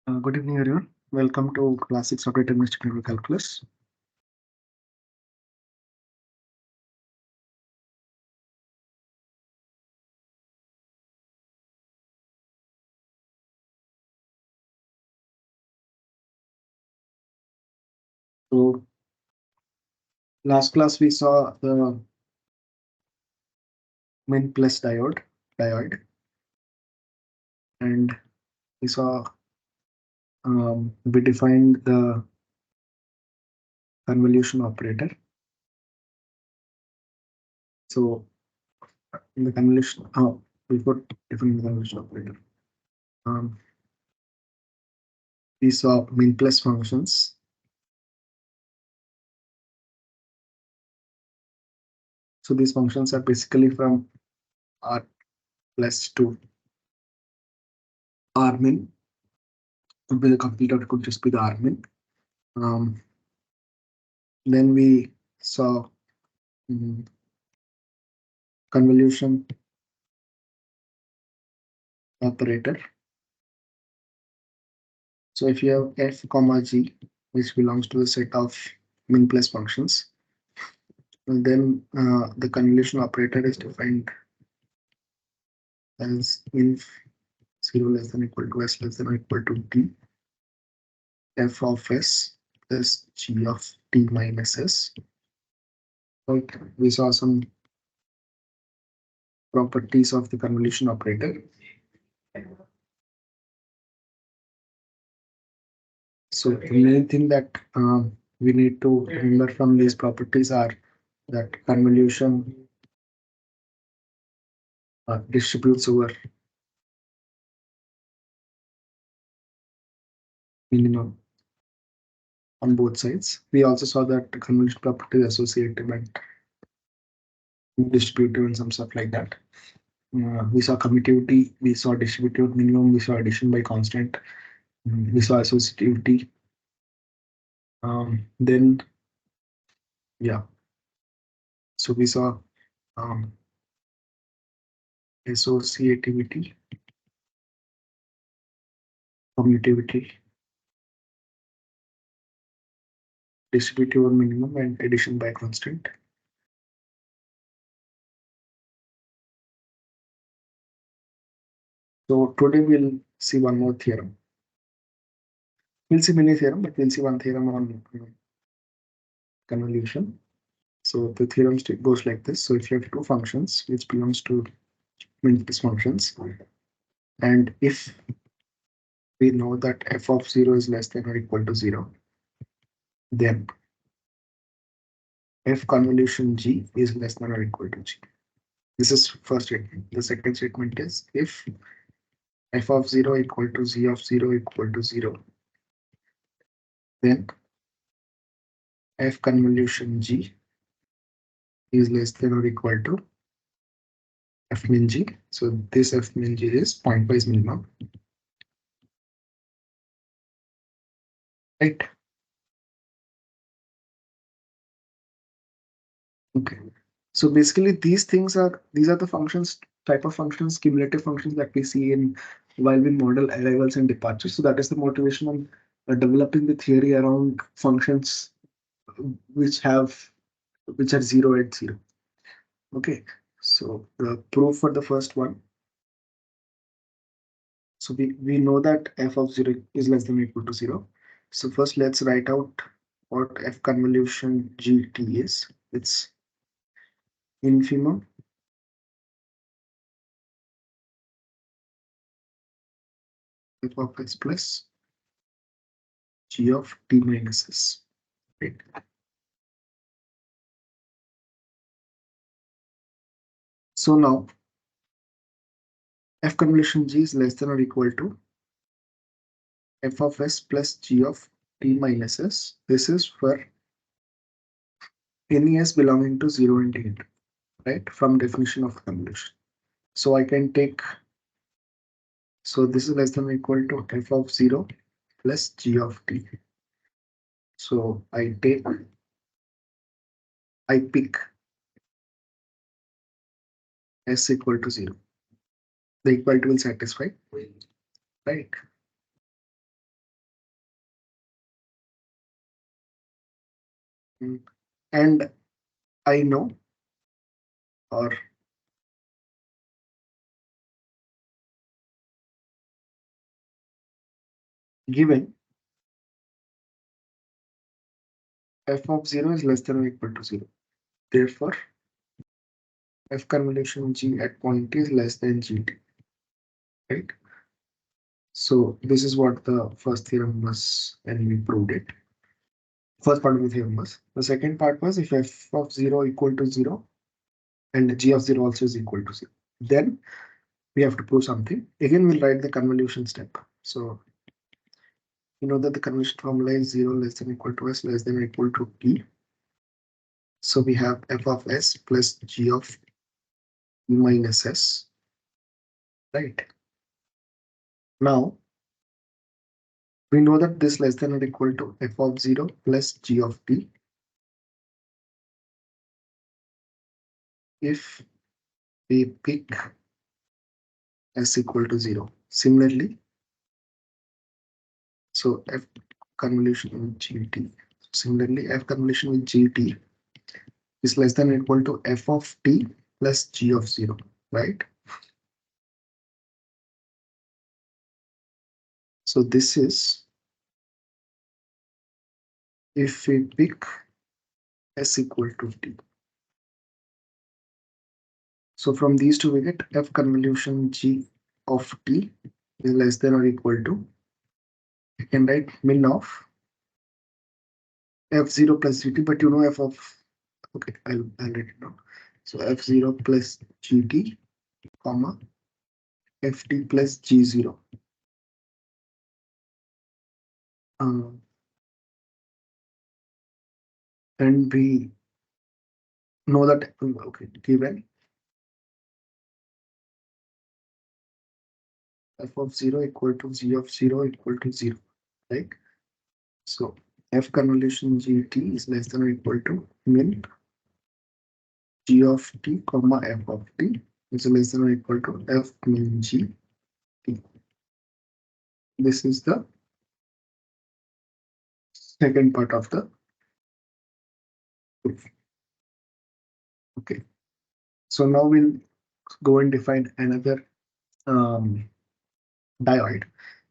Good evening, everyone. Welcome to Class-6 of Deterministic Network Calculus. So, last class we saw the min plus dioid, and we saw we defined the convolution operator. So, in the convolution, before defining the convolution operator, um, we saw min plus functions. So these functions are basically from R plus to R min. Could be the complete or it could just be the R min. Then we saw convolution operator. So if you have f comma g, which belongs to the set of min plus functions, then the convolution operator is defined as inf 0 less than equal to s less than or equal to t f of s plus g of t minus s. Okay, we saw some properties of the convolution operator. So the main thing that we need to remember from these properties are that convolution distributes over minimum on both sides. We also saw that the convolution property is associative and distributive and some stuff like that. We saw commutativity, we saw distributive minimum, we saw addition by constant, we saw associativity. Then, yeah, so we saw associativity, commutativity, distributive or minimum, and addition by constant. So today we'll see one more theorem. We'll see many theorems, but we'll see one theorem on convolution. So the theorem goes like this. So if you have two functions which belongs to min plus functions, and if we know that f of 0 is less than or equal to 0, then f convolution g is less than or equal to g. This is first statement. The second statement is if f of 0 equal to g of 0 equal to 0, then f convolution g is less than or equal to f min g. So this f min g is pointwise minimum. Right. Okay. So basically these are the functions, type of functions, cumulative functions that we see in while we model arrivals and departures. So that is the motivation on developing the theory around functions which are 0 at 0. Okay. So the proof for the first one. So we know that f of 0 is less than or equal to 0. So first let's write out what f convolution gt is. It's infimum f of x plus g of t minus s. Right. So now f convolution g is less than or equal to f of s plus g of t minus s. This is for any s belonging to 0 and t, right? From definition of convolution. So I can take, so this is less than or equal to f of 0 plus g of t. So I pick s equal to 0. The equality will satisfy, right? And I know, or given f of 0 is less than or equal to 0. Therefore, f convolution g at point t is less than gt, right? So this is what the first theorem was, and we proved it. First part of the theorem was. The second part was if f of 0 equal to 0 and g of 0 also is equal to 0. Then we have to prove something. Again, we'll write the convolution step. So you know that the convolution formula is 0 less than or equal to s less than or equal to t. So we have f of s plus g of e minus s, right? Now we know that this less than or equal to f of 0 plus g of t if we pick s equal to 0. Similarly, so f convolution with gt. Similarly, f convolution with gt is less than or equal to f of t plus g of 0, right? So this is if we pick s equal to t. So from these two we get f convolution g of t is less than or equal to, you can write min of f0 plus gt, but you know f of, okay, I'll write it down. So f0 plus gt, comma, ft plus g0. Um, and we know that, okay, given f of 0 equal to g of 0 equal to 0, right? So f convolution gt is less than or equal to min g of t, comma, f of t is less than or equal to f min g t. This is the second part of the proof. Okay. So now we'll go and define another dioid.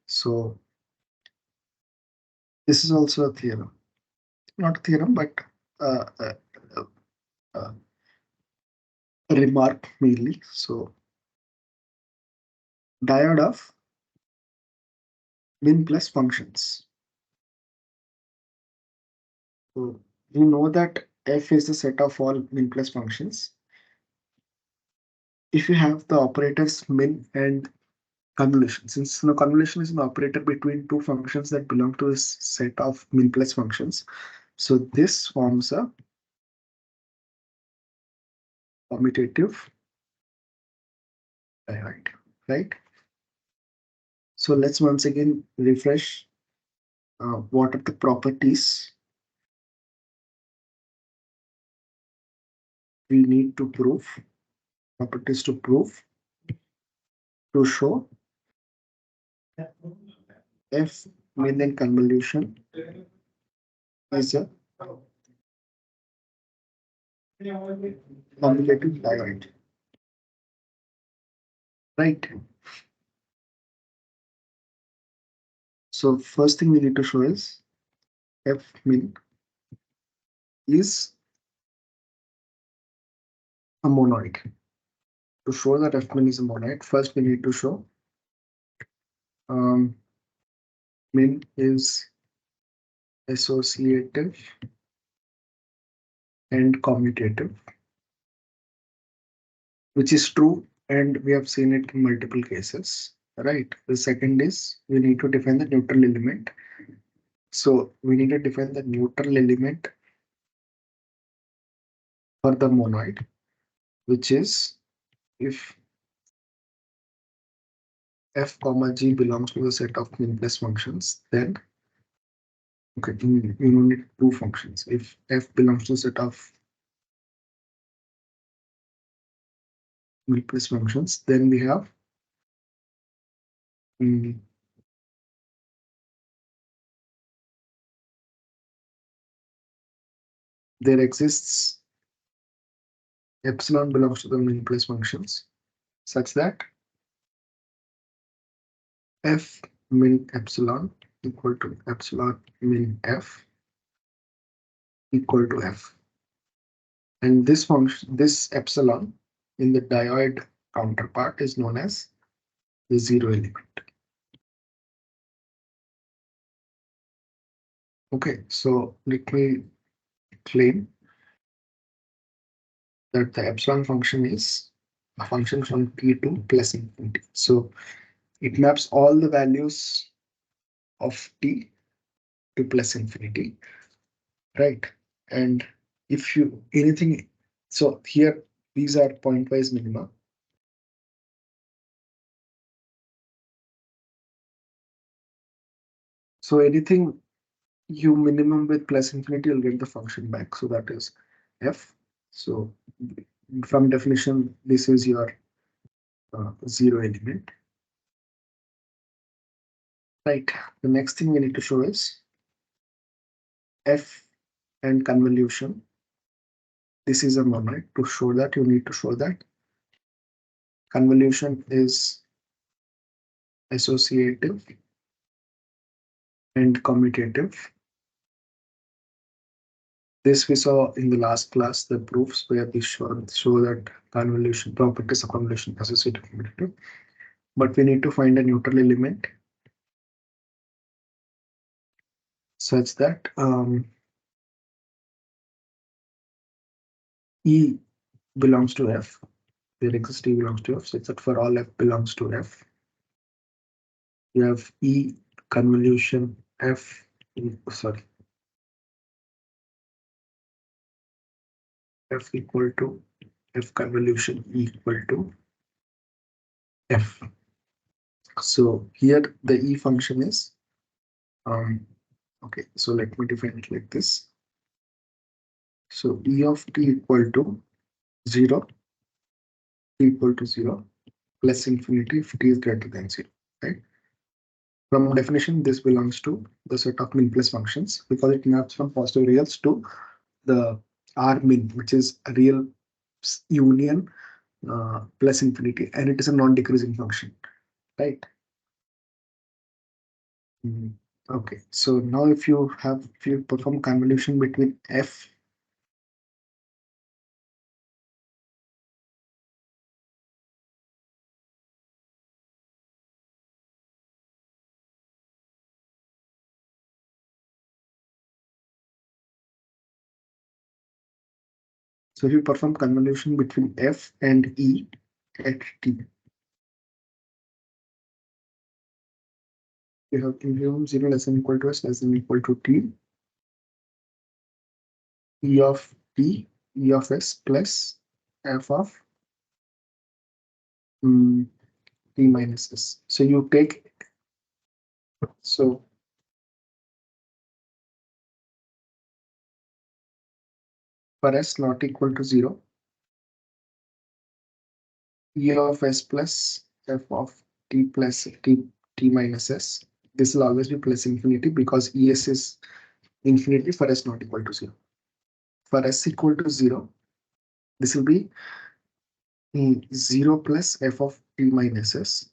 So this is also a theorem, not a theorem, but uh, uh, uh, uh, a remark mainly. So diode of min plus functions. So we know that f is the set of all min plus functions. If you have the operators min and convolution, since the convolution is an operator between two functions that belong to a set of min plus functions, so this forms a commutative diode, right? So let's once again refresh what are the properties we need to prove, properties to prove to show f min and convolution is a commutative diode, right? So first thing we need to show is f min is a monoid. To show that f min is a monoid, first we need to show um, min is associative and commutative, which is true, and we have seen it in multiple cases, right? The second is we need to define the neutral element. So we need to define the neutral element for the monoid, which is if f comma g belongs to the set of min plus functions, then okay, you need two functions. If f belongs to the set of min plus functions, then we have mm, there exists epsilon belongs to the min place functions such that f min epsilon equal to epsilon min f equal to f. And this function, this epsilon in the dioid counterpart is known as the zero element. Okay, so let me claim that the epsilon function is a function from t to plus infinity. So it maps all the values of t to plus infinity, right? And if you anything, so here these are pointwise minima. So anything you minimum with plus infinity, you'll get the function back. So that is f. So from definition, this is your zero element, right? The next thing we need to show is f and convolution. This is a monoid. To show that, you need to show that convolution is associative and commutative. This we saw in the last class, the proofs where we show that convolution properties of convolution associative and commutative. But we need to find a neutral element such that E belongs to F. There exists E belongs to F, such that for all F belongs to F, you have E convolution F. Sorry, F equal to F convolution E equal to F. So here the E function is okay. So let me define it like this. So E of t equal to 0, t equal to 0, plus infinity if t is greater than 0, right? From definition, this belongs to the set of min plus functions because it maps from positive reals to the R min, which is a real union plus infinity, and it is a non-decreasing function, right? Okay, so now if you perform convolution between f. So if you perform convolution between f and e at t, you have in 0 less than equal to s less than equal to t, e of t, e of s plus f of t minus s. So you take, so for s not equal to 0, e of s plus f of t plus t minus s. This will always be plus infinity because es is infinity for s not equal to 0. For s equal to 0, this will be 0 plus f of t minus s.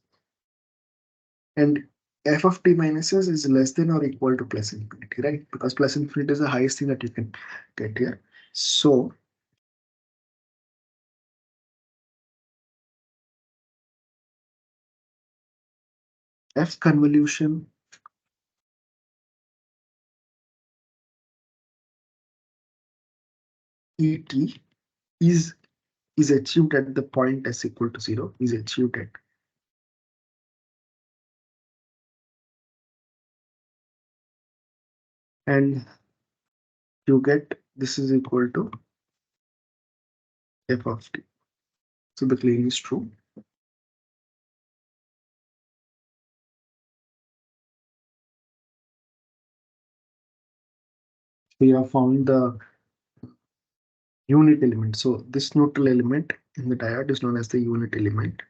And f of t minus s is less than or equal to plus infinity, right? Because plus infinity is the highest thing that you can get here. So f convolution et is achieved at the point s equal to 0, is achieved at and you get this is equal to f of t. So the claim is true. We have found the unit element. So this neutral element in the diode is known as the unit element.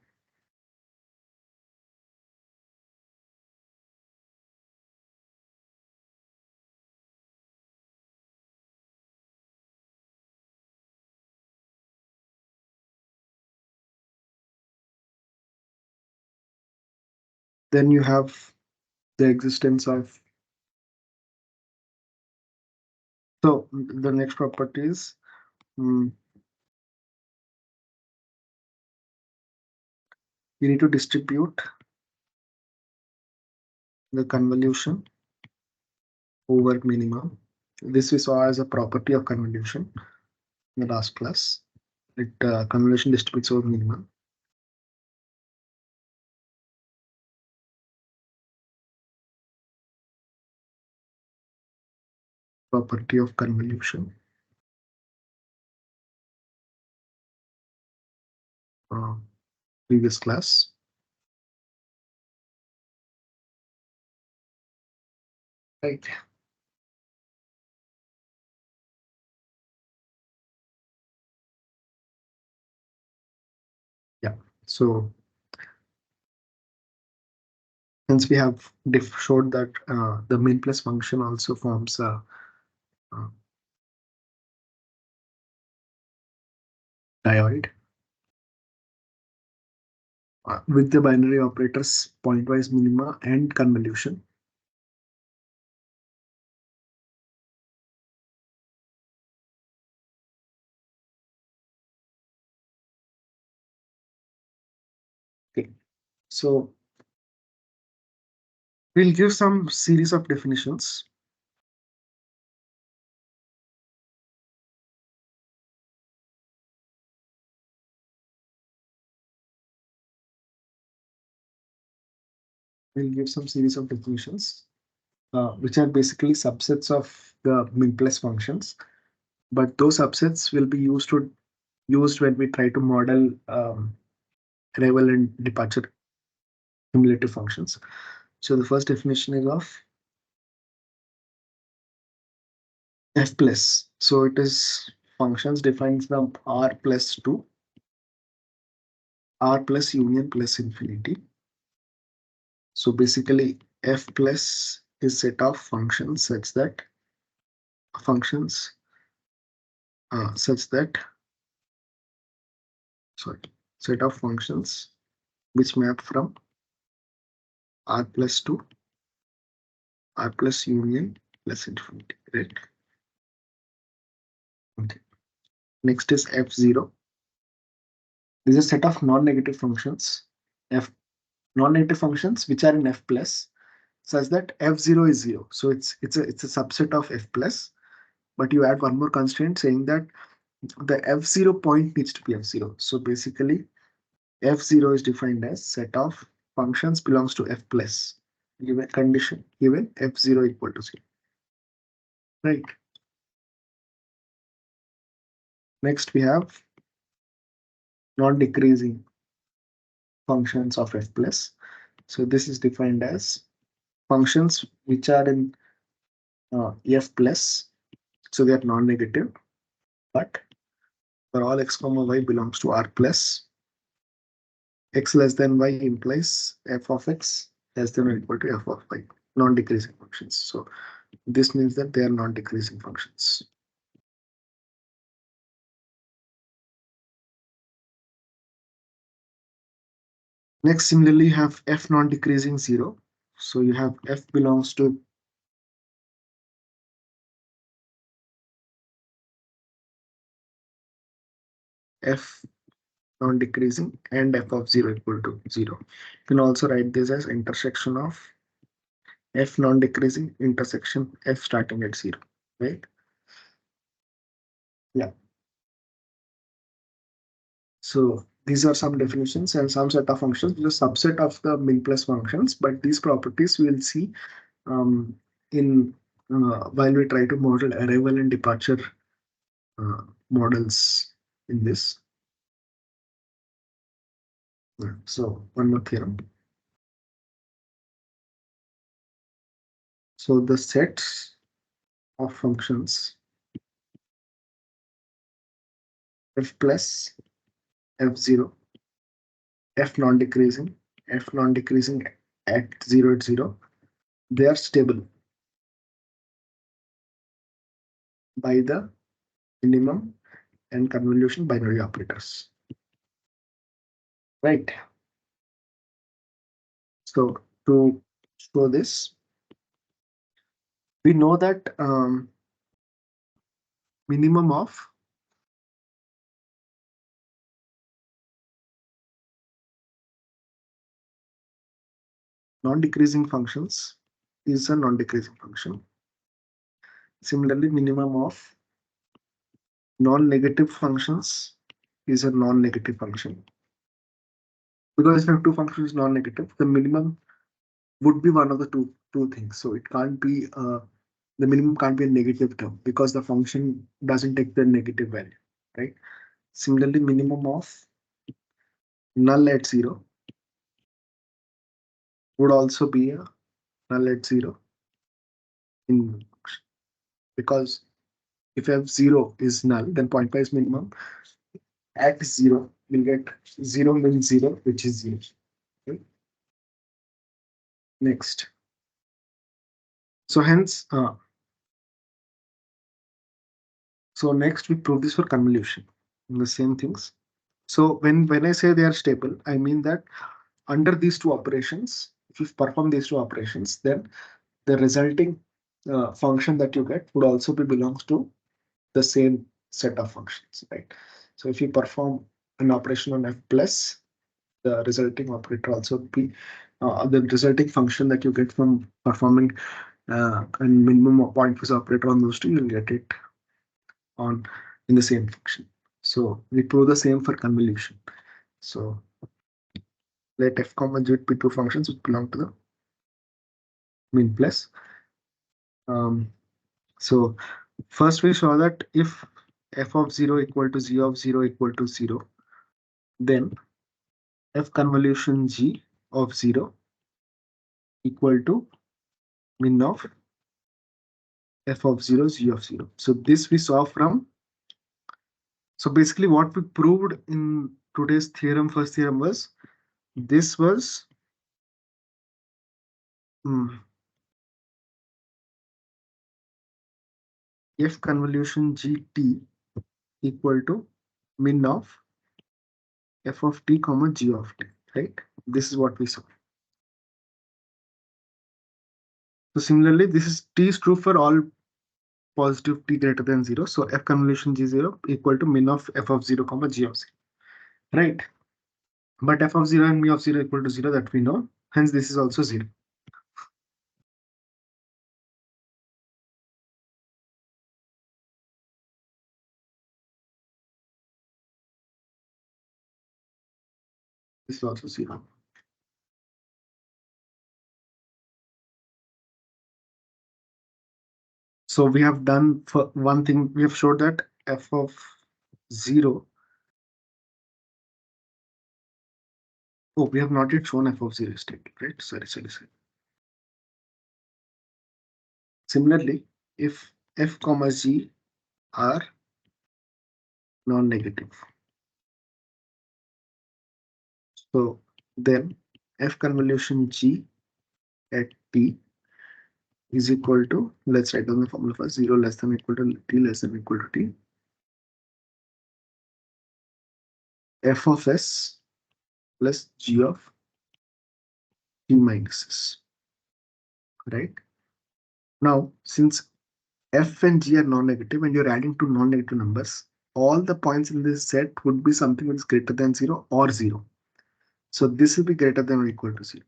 Then you have the existence of, so the next property is, you need to distribute the convolution over minimum. This we saw as a property of convolution in the last class. It convolution distributes over minimum. Property of convolution. Uh, Previous class. Right. Yeah. So since we have showed that the min plus function also forms a dioid with the binary operators pointwise minima and convolution. Okay. So we'll give some series of definitions. We'll give some series of definitions, which are basically subsets of the min plus functions. But those subsets will be used when we try to model arrival and departure cumulative functions. So the first definition is of f plus. So it is functions defined from r plus 2, r plus union plus infinity. So basically f plus is set of functions functions such that sorry set of functions which map from r plus 2, r plus union plus infinity. Right. Okay. Next is f0. This is a set of non-negative functions, f non-negative functions which are in f plus, such that f0 is 0. So it's a subset of f plus, but you add one more constraint saying that the f0 point needs to be f0. So basically f0 is defined as set of functions belongs to f plus given condition given f0 equal to 0. Right. Next we have non-decreasing functions of f plus. So this is defined as functions which are in f plus, so they are non-negative, but for all x comma y belongs to r plus, x less than y implies f of x less than or equal to f of y, non-decreasing functions. So this means that they are non-decreasing functions. Next, similarly, you have f non-decreasing 0. So you have f belongs to f non-decreasing and f of 0 equal to 0. You can also write this as intersection of f non-decreasing intersection f starting at 0, right? Yeah. So these are some definitions and some set of functions, which is a subset of the min plus functions, but these properties we will see um, in while we try to model arrival and departure models in this. So one more theorem. So the sets of functions f plus, f0, f non-decreasing, f non-decreasing at 0 at 0, they are stable by the minimum and convolution binary operators. Right. So to show this, we know that minimum of non-decreasing functions is a non-decreasing function. Similarly, minimum of non-negative functions is a non-negative function. Because if you have two functions non-negative, the minimum would be one of the two things. So it can't be the minimum can't be a negative term because the function doesn't take the negative value, right? Similarly, minimum of null at zero would also be a null at zero in because if you have zero is null, then point is minimum. At zero, we'll get zero means zero, which is zero. Okay? Next. So hence, so next we prove this for convolution. The same things. So when I say they are stable, I mean that under these two operations, if you perform these two operations, then the resulting function that you get would also be belongs to the same set of functions, right? So if you perform an operation on f plus, the resulting operator also be the resulting function that you get from performing and minimum pointwise operator on those two, you'll get it on in the same function. So we prove the same for convolution. So let f comma g be two functions which belong to the min plus. So first we saw that if f of 0 equal to g of 0 equal to 0, then f convolution g of 0 equal to min of f of 0 g of 0. So this we saw from, so basically what we proved in today's theorem, first theorem was, this was f convolution gt equal to min of f of t comma g of t, right? This is what we saw. So similarly, this is t is true for all positive t greater than 0. So f convolution g0 equal to min of f of 0 comma g of 0, right? But f of 0 and mi of 0 equal to 0, that we know. Hence, this is also 0. This is also 0. So we have done for one thing, we have showed that f of 0. Oh, we have not yet shown f of 0 is static, right? Sorry. Similarly, if f comma g are non-negative, so then f convolution g at t is equal to, let's write down the formula for 0 less than equal to t less than equal to t, f of s plus g of t minus s, right? Now, since f and g are non-negative and you're adding two non-negative numbers, all the points in this set would be something which is greater than 0 or 0. So this will be greater than or equal to 0,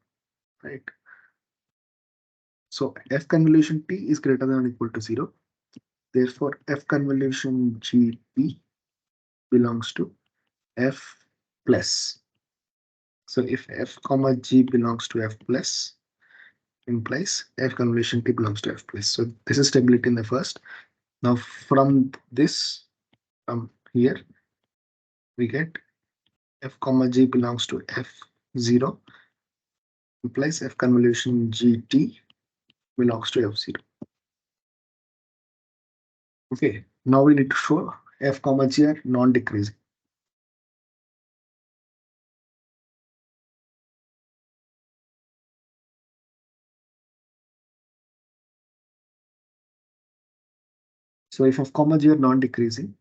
right? So f convolution t is greater than or equal to 0. Therefore, f convolution gt belongs to f plus. So if f comma g belongs to f plus, implies f convolution t belongs to f plus. So this is stability in the first. Now from this, from here, we get f comma g belongs to f0, implies f convolution gt belongs to f0. Okay, now we need to show f comma g are non-decreasing. So if f comma g are non-decreasing,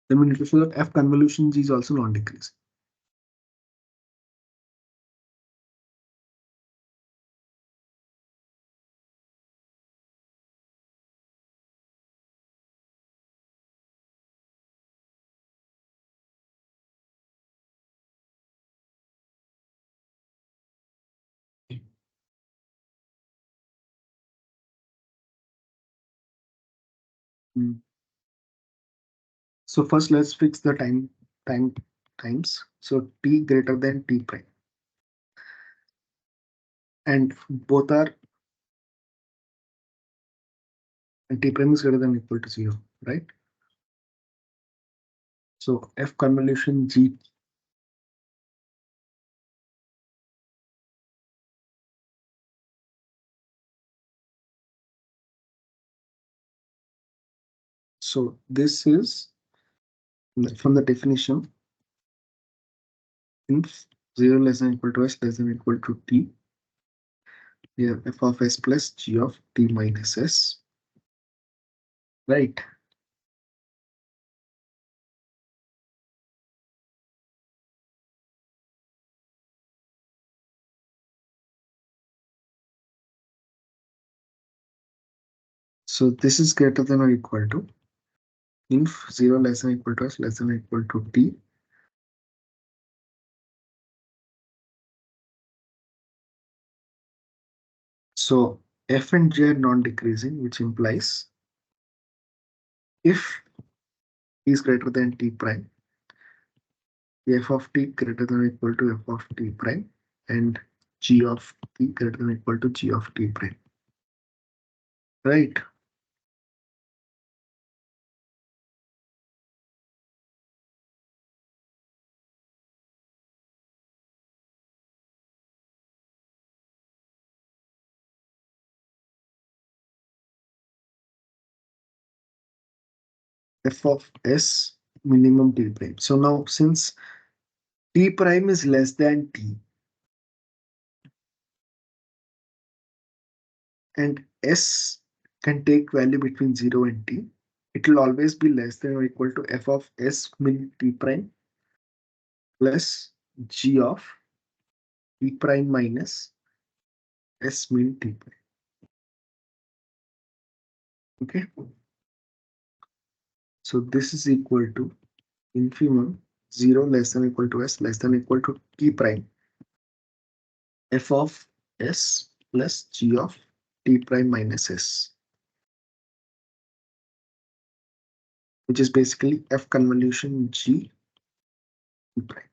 then we need to show that f convolution g is also non-decreasing. Mm. So first let's fix the time times. So t greater than t prime, and both are, and t prime is greater than or equal to 0, right? So f convolution g. So this is from the definition, if 0 less than or equal to s less than or equal to t, we have f of s plus g of t minus s, right? So this is greater than or equal to, if 0 less than or equal to s less than or equal to t. So f and g are non-decreasing, which implies if t is greater than t prime, f of t greater than or equal to f of t prime, and g of t greater than or equal to g of t prime, right? F of s minimum t prime. So now since t prime is less than t and s can take value between 0 and t, it will always be less than or equal to f of s min t prime plus g of t prime minus s min t prime. Okay. So this is equal to infimum 0 less than or equal to s less than or equal to t prime f of s plus g of t prime minus s, which is basically f convolution g t prime.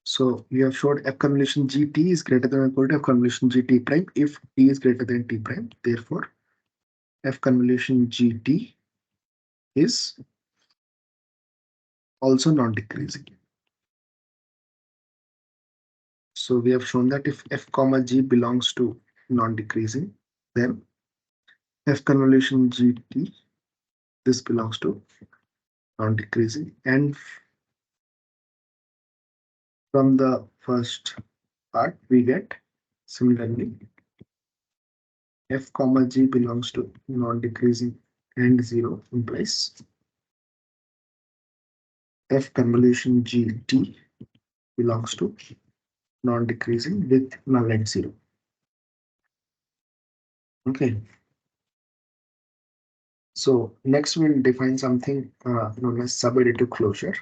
So we have showed f convolution gt is greater than or equal to f convolution gt prime if t is greater than t prime. Therefore, f convolution gt is also non-decreasing. So we have shown that if f comma g belongs to non-decreasing, then f convolution gt, this belongs to non-decreasing. And from the first part, we get similarly f comma g belongs to non-decreasing and 0 implies f convolution gt belongs to non-decreasing with null at 0. Okay. So next we'll define something known as subadditive closure.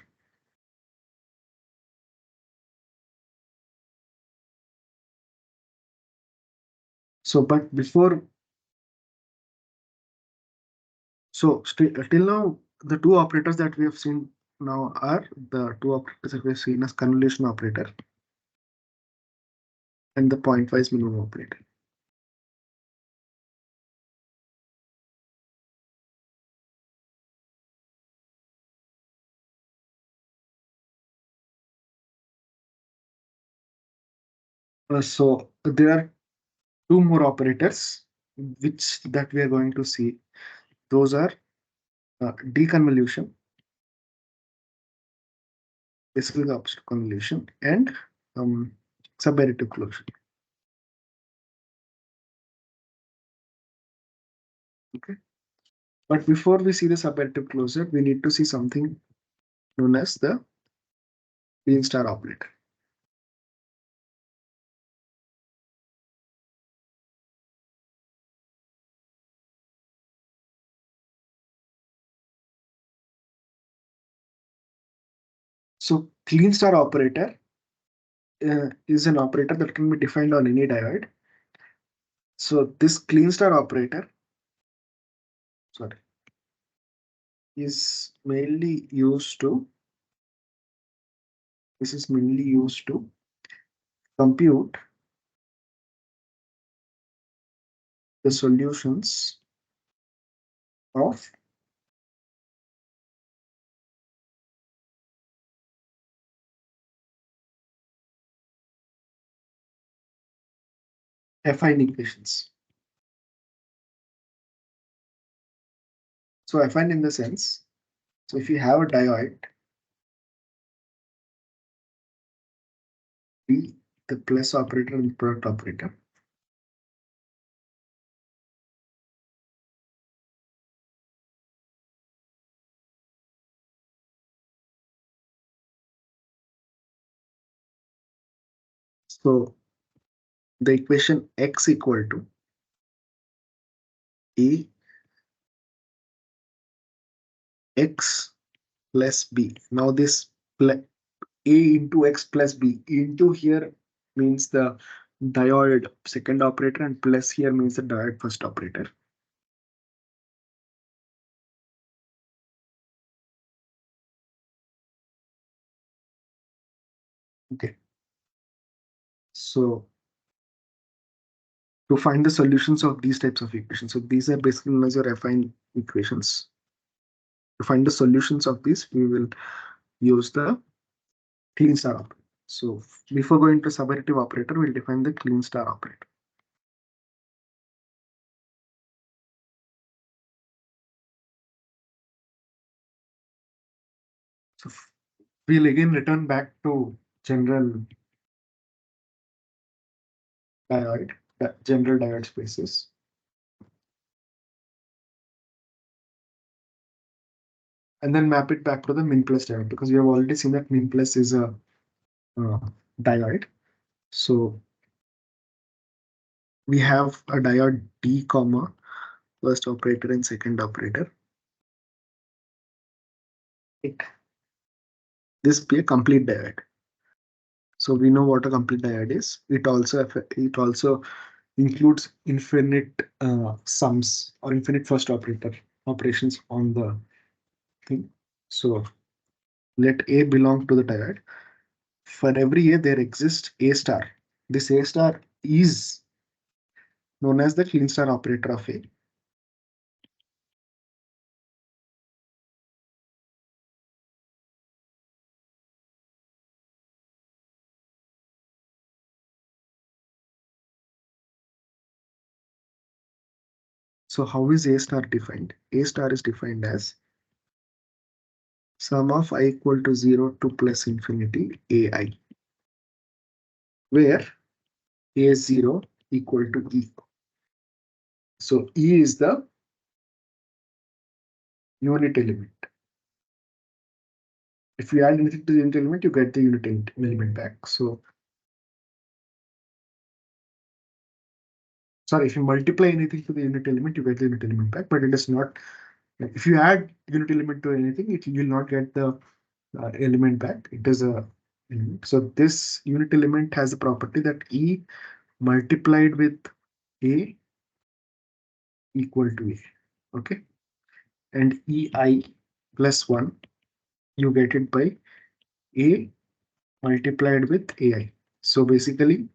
So, but before, so till now, the two operators that we have seen now are the two operators that we have seen as convolution operator and the pointwise minimum operator. So there are two more operators which that we are going to see. Those are deconvolution, basically the opposite of convolution, and subadditive closure. Okay. But before we see the subadditive closure, we need to see something known as the Kleene star operator. So Kleene star operator is an operator that can be defined on any diode. So this Kleene star operator, sorry. is mainly used to this is mainly used to compute the solutions of affine equations. So affine in the sense, so if you have a diode, be the plus operator and the product operator. So the equation x equal to a x plus b. Now this a into x plus b into here means the diode second operator and plus here means the diode first operator. Okay. So to find the solutions of these types of equations. So these are basically known as your affine equations. To find the solutions of these, we will use the Kleene star operator. So before going to subadditive operator, we'll define the Kleene star operator. So we'll again return back to general diode, general diode spaces. And then map it back to the min plus diode because we have already seen that min plus is a uh, diode. So we have a diode D comma first operator and second operator. This be a complete diode. So we know what a complete diode is. It also includes infinite sums or infinite first operator operations on the thing. So let A belong to the diode. For every A, there exists A star. This A star is known as the Kleene star operator of A. So how is A star defined? A star is defined as sum of I equal to 0 to plus infinity AI, where A0 equal to E. So E is the unit element. If you add anything to the unit element, you get the unit element back. So sorry, if you multiply anything to the unit element, you get the unit element back, but it is not. If you add unit element to anything, it you will not get the element back. It is a element. So this unit element has the property that E multiplied with A equal to A. Okay. And EI plus 1, you get it by A multiplied with AI. So basically,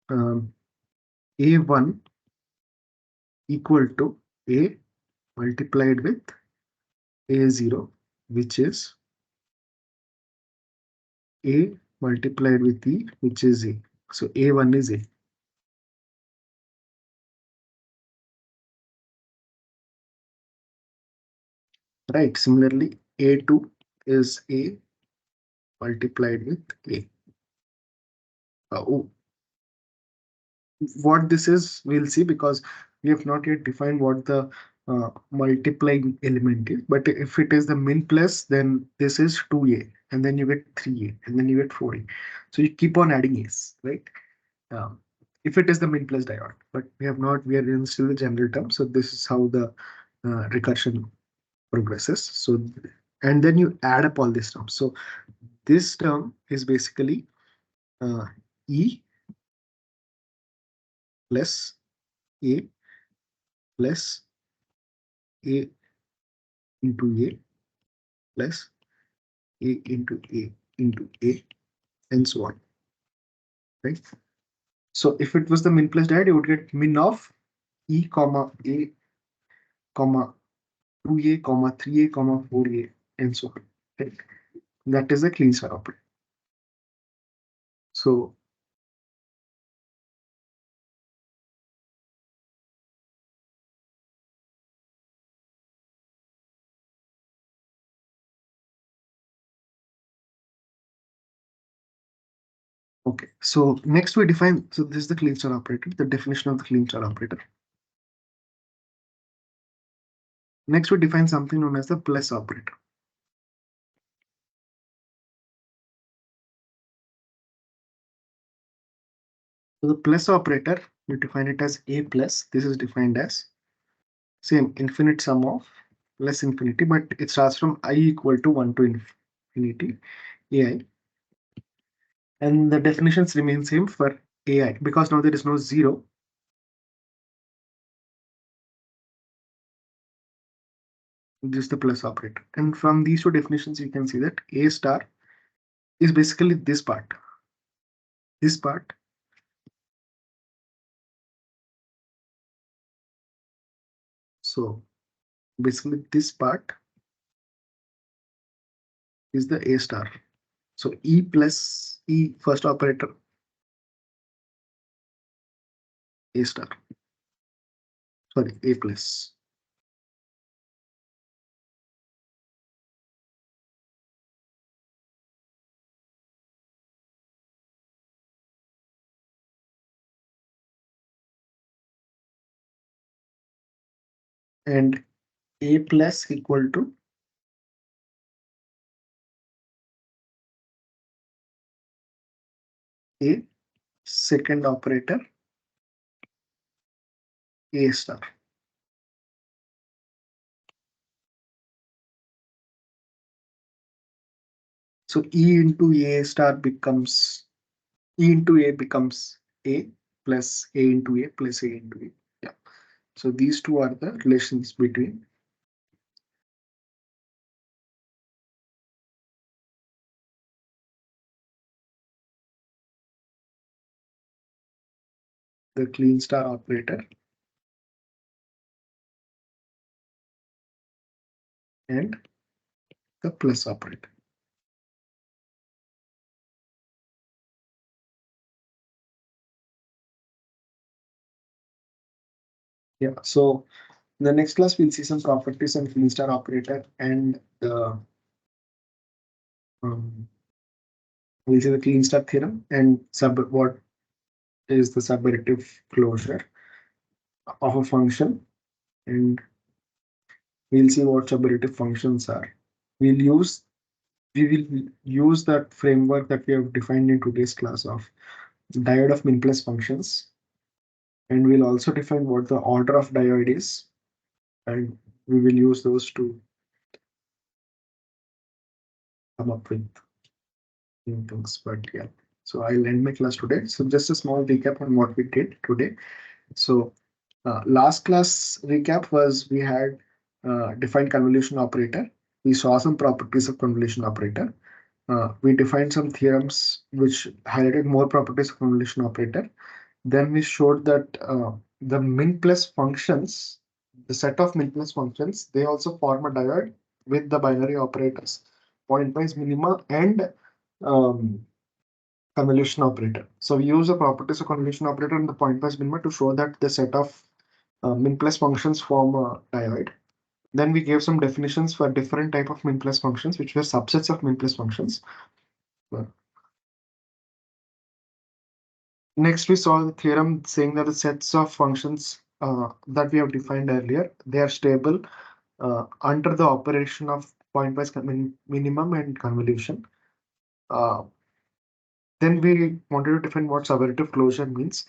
um, A1 equal to A multiplied with A0, which is A multiplied with E, which is A. So A1 is A. Right. Similarly, A2 is A multiplied with A. Oh, what this is, we'll see because we have not yet defined what the multiplying element is. But if it is the min plus, then this is 2A, and then you get 3A, and then you get 4A. So you keep on adding A's, right? Um, if it is the min plus diode, but we have not, we are in still the general term. So this is how the recursion progresses. So, and then you add up all these terms. So this term is basically uh, E plus A plus A into A plus A into A and so on, right? So if it was the min plus diode, you would get min of E comma A comma 2A comma 3A comma 4A and so on, right? That is the Kleene star operator. So okay, so next we define, so this is the Kleene star operator, the definition of the Kleene star operator. Next we define something known as the plus operator. So the plus operator, we define it as A plus. This is defined as same infinite sum of plus infinity, but it starts from I equal to 1 to infinity AI. And the definitions remain same for AI because now there is no zero. Just the plus operator. And from these two definitions, you can see that A star is basically this part. This part. So basically this part is the A star. So E plus E first operator A star. Sorry, A plus. And A plus equal to A second operator A star. So E into A star becomes E into A becomes A plus A into A plus A into A. Yeah. So these two are the relations between the Kleene star operator and the plus operator. Yeah. So in the next class, we'll see some properties of Kleene star operator and the we'll see the Kleene star theorem and what is the subadditive closure of a function, and we'll see what subadditive functions are. We will use that framework that we have defined in today's class of diode of min plus functions, and we'll also define what the order of diode is, and we will use those to come up with new things. But yeah, so I'll end my class today. So just a small recap on what we did today. So last class recap was we had defined convolution operator. We saw some properties of convolution operator. We defined some theorems which highlighted more properties of convolution operator. Then we showed that the min plus functions, the set of min plus functions, they also form a diode with the binary operators, pointwise minima and um, convolution operator. So we use the properties of convolution operator and the pointwise minima to show that the set of min plus functions form a diode. Then we gave some definitions for different type of min plus functions, which were subsets of min plus functions. Next, we saw the theorem saying that the sets of functions that we have defined earlier, they are stable under the operation of pointwise minimum and convolution. Uh, then we wanted to define what subadditive closure means.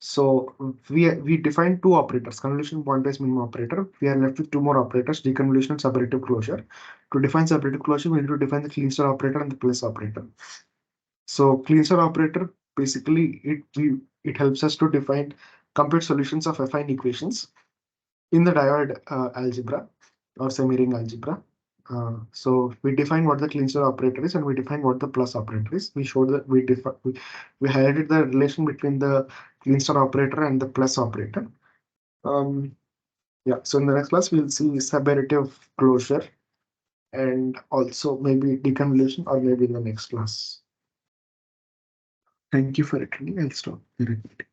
So we defined two operators, convolution, pointwise minimum operator. We are left with two more operators, deconvolution and subadditive closure. To define subadditive closure, we need to define the Kleene star operator and the plus operator. So Kleene star operator, basically it helps us to define complete solutions of affine equations in the diode algebra. or semi-ring algebra. So we define what the Kleene operator is, and we define what the plus operator is. We showed that we highlighted the relation between the Kleene operator and the plus operator. Yeah. So in the next class, we'll see subadditive closure and also maybe deconvolution, or maybe in the next class. Thank you for attending. I'll stop the recording.